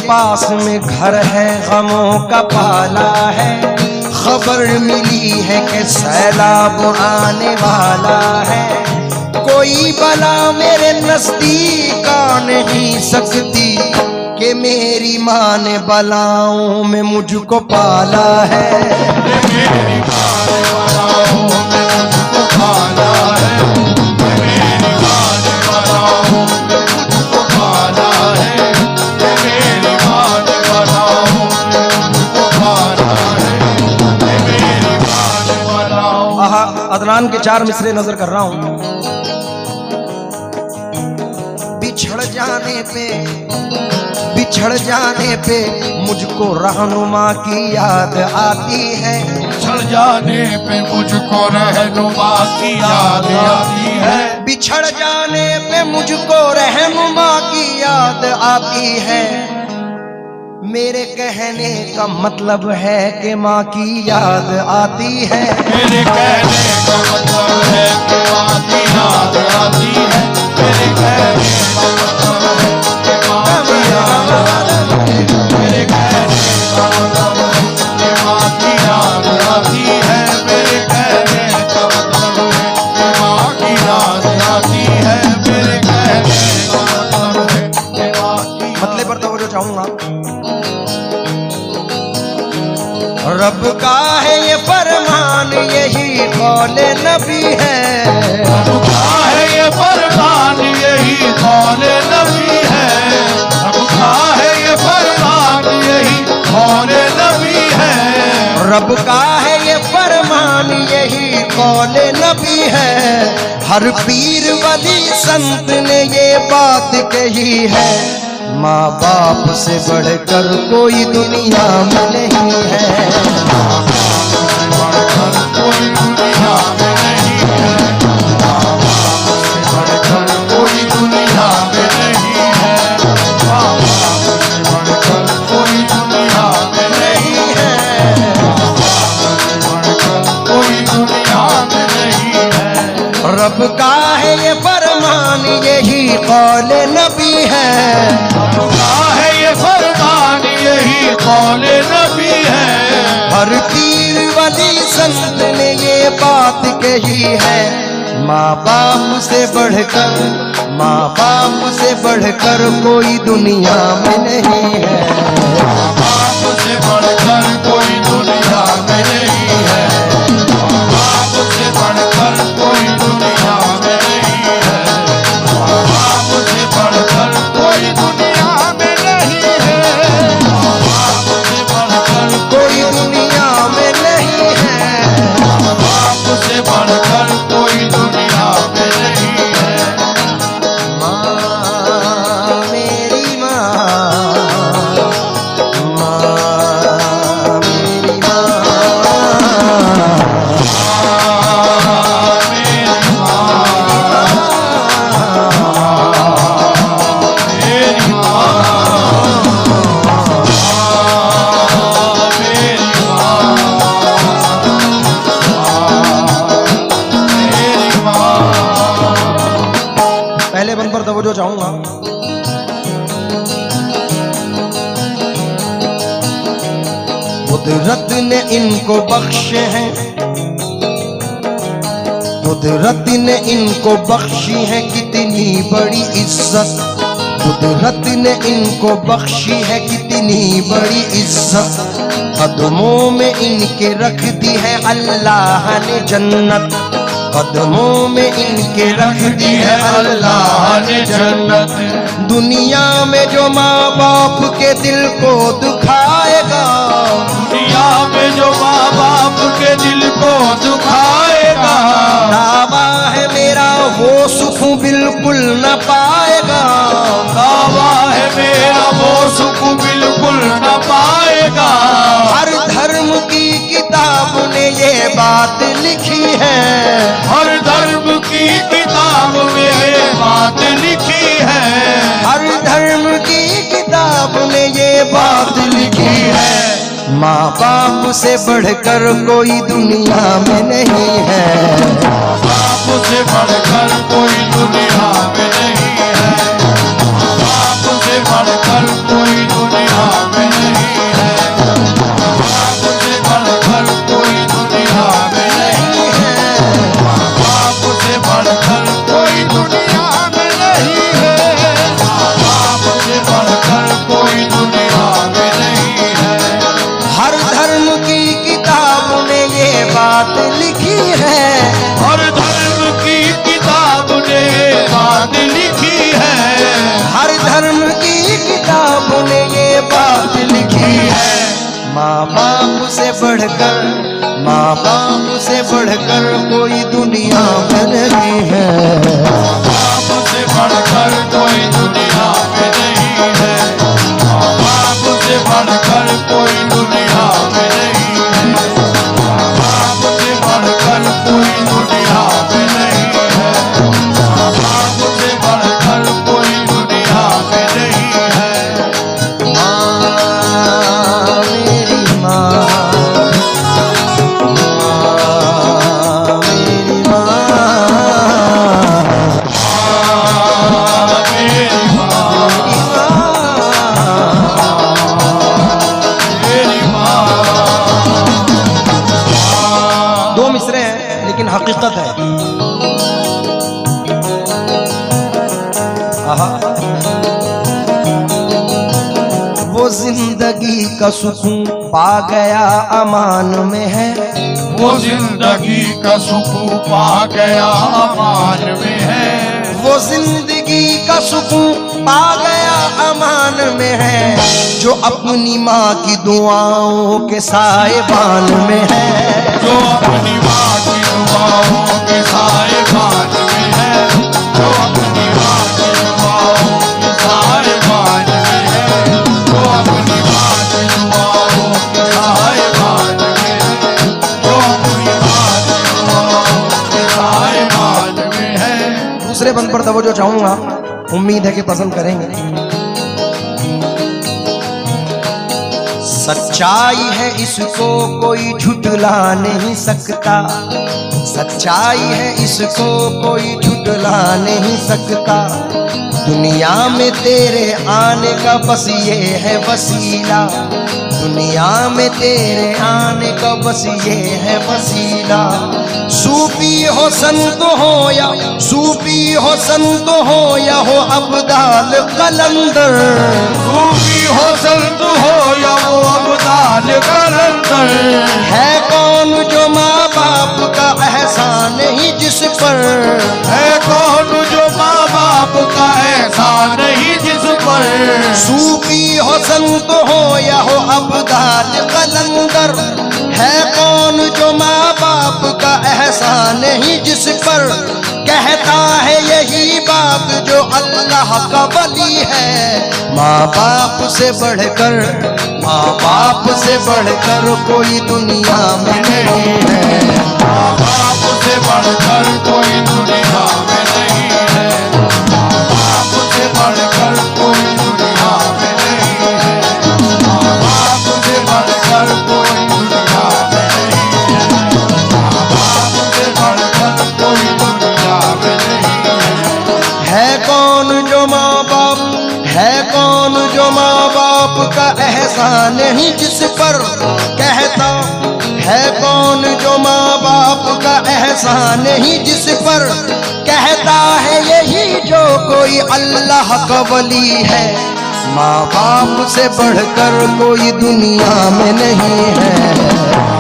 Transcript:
पास में घर है, गमों का पाला है। खबर मिली है कि सैलाब आने वाला है। कोई बला मेरे नजदीक आ नहीं सकती कि मेरी माँ ने बलाओं में मुझको पाला है। मेरी माँ ने बलाओं में मुझको पाला है। मेरी माँ ने बलाओं में मुझको पाला है। मेरी माँ ने बलाओं में मुझको पाला है। मेरी माँ ने बलाओं। आहा, अदनान के 4 मिसरे नजर कर रहा हूँ। बिछड़ जाने पे मुझको रहनुमा की याद आती है। बिछड़ जाने पे मुझको रहनुमा की याद आती है। बिछड़ जाने पे मुझको रहनुमा की याद आती है। मेरे कहने का मतलब है कि माँ की याद आती है। मेरे कहने का मतलब है कि माँ की याद आती है। मेरे कहने का मतलब है कि माँ की याद आती है। मेरे कहने का मतलब है कि माँ की याद आती है। मेरे कहने का मतलब है कि माँ की याद आती है। मेरे कहने का मतलब है कि माँ की मतलब पर तो चाहूंगा। रब का है ये फरमान, यही कौले नबी है। रब का है ये फरमान, यही कौले नबी है। रब का है ये फरमान, यही कौले नबी है। रब का है ये फरमान, यही कौले नबी है। हर पीर वली संत ने ये बात कही है। माँ बाप से बढ़कर कोई दुनिया में नहीं है। माँ बाप से बढ़कर कोई दुनिया में नहीं है। माँ बाप से बढ़कर कोई दुनिया में नहीं है। माँ बाप से बढ़कर कोई दुनिया में नहीं है। माँ बाप से बढ़कर कोई दुनिया में नहीं है। रब का है ये फरमान, यही कौले नबी है। रब का है ये फरमान, यही कौले नबी है। हर पीर वली संत ने ये बात कही है। माँ बाप से बढ़कर कोई दुनिया में नहीं है। माँ बाप से बढ़कर कोई दुनिया में नहीं है। माँ बाप से बढ़कर कोई दुनिया में नहीं है। माँ बाप से बढ़कर कोई दुनिया में नहीं है। माँ बाप से बढ़कर कोई दुनिया में नहीं है। माँ बाप से बढ़कर कोई दुनिया में नहीं है। माँ मेरी माँ, माँ मेरी माँ। पहले बंद पर तवज्जो चाहूंगा। कुदरत ने इनको बख्शे हैं, कुदरत ने इनको बख्शी है कितनी बड़ी इज्जत। कुदरत ने इनको बख्शी है कितनी बड़ी इज्जत। कदमों में इनके रख दी है अल्लाह ने जन्नत। कदमों में इनके रख दी है अल्लाह ने जन्नत। दुनिया में जो माँ बाप के दिल को दुखाएगा, दुनिया में जो माँ बाप के दिल को दुखाएगा, दावा है मेरा वो सुख बिल्कुल न पाएगा। दावा है मेरा वो सुख बिल्कुल न पाएगा। हर धर्म की किताब ने ये बात लिखी है, हर धर्म की किताब में ये बात लिखी है, हर धर्म की किताब ने ये बात लिखी है। माँ बाप से बढ़कर कोई दुनिया में नहीं है, माँ बाप से बढ़कर कोई दुनिया में नहीं है, माँ बाप से बढ़कर कोई दुनिया में नहीं है, माँ बाप से बढ़कर कोई दुनिया में नहीं है, माँ बाप से बढ़कर कोई दुनिया में नहीं है, माँ बाप से बढ़कर कोई दुनिया में नहीं है। हर धर्म की किताब ने ये बात लिखी है, हर धर्म की किताब ने बात लिखी है, हर धर्म की किताब ने ये बात लिखी है। माँ बाप से बढ़कर, माँ बाप से बढ़कर कोई दुनिया में नहीं है, माँ बाप से बढ़कर कोई दुनिया में नहीं है, माँ बाप से बढ़कर कोई दुनिया में नहीं है, माँ बाप से बढ़कर कोई दुनिया में नहीं है, माँ बाप से बढ़कर कोई दुनिया में नहीं है। माँ मेरी माँ, माँ मेरी माँ, मेरी माँ, मेरी माँ। दो मिसरे हैं लेकिन हकीकत है। आहा। वो जिंदगी का सुकून पा गया अमान में है, वो जिंदगी का सुख पा गया अमान में है, वो जिंदगी का सुकून पा गया अमान में है, जो अपनी माँ की दुआओं के साएबान में है, जो अपनी माँ की दुआओं के साएबान में है, जो अपनी माँ की दुआओं के साएबान में है, जो अपनी माँ की दुआओं के साएबान में है, जो अपनी माँ की दुआओं के साएबान में है। दूसरे बंद पर तवज्जो चाहूंगा, उम्मीद है कि पसंद करेंगे। सच्चाई है इसको कोई झुठला नहीं सकता, सच्चाई है इसको कोई झुठला नहीं सकता। दुनिया में तेरे आने का बस ये है वसीला, दुनिया में तेरे आने का बस ये है वसीला। सूफी हो संत हो या सूफी हो संत हो या हो अब्दाल कलंदर, सूफी हो संत हो या वो अब्दाल कलंदर, है कौन जो माँ बाप का एहसान ही जिस पर, है कौन जो माँ बाप का एहसान नहीं जिस पर। सूफी हो संत हो या हो अब्दाल कलंदर, है कौन जो माँ बाप का एहसान ही जिस पर। कहता है यही बात जो अल्लाह का वली है, माँ बाप से बढ़कर, माँ बाप से बढ़कर कोई दुनिया में नहीं है, माँ बाप से बढ़कर कोई दुनिया में नहीं है, माँ बाप से बढ़कर कोई दुनिया में नहीं है, माँ बाप से बढ़कर कोई दुनिया में नहीं है, माँ बाप से बढ़कर कोई दुनिया में नहीं है। है कौन जो माँ बाप, है कौन जो माँ बाप का एहसान ही जिस पर। कहता है कौन जो माँ बाप का एहसान ही जिस पर। कहता है यही जो कोई अल्लाह का वली है, माँ बाप से बढ़कर कोई दुनिया में नहीं है।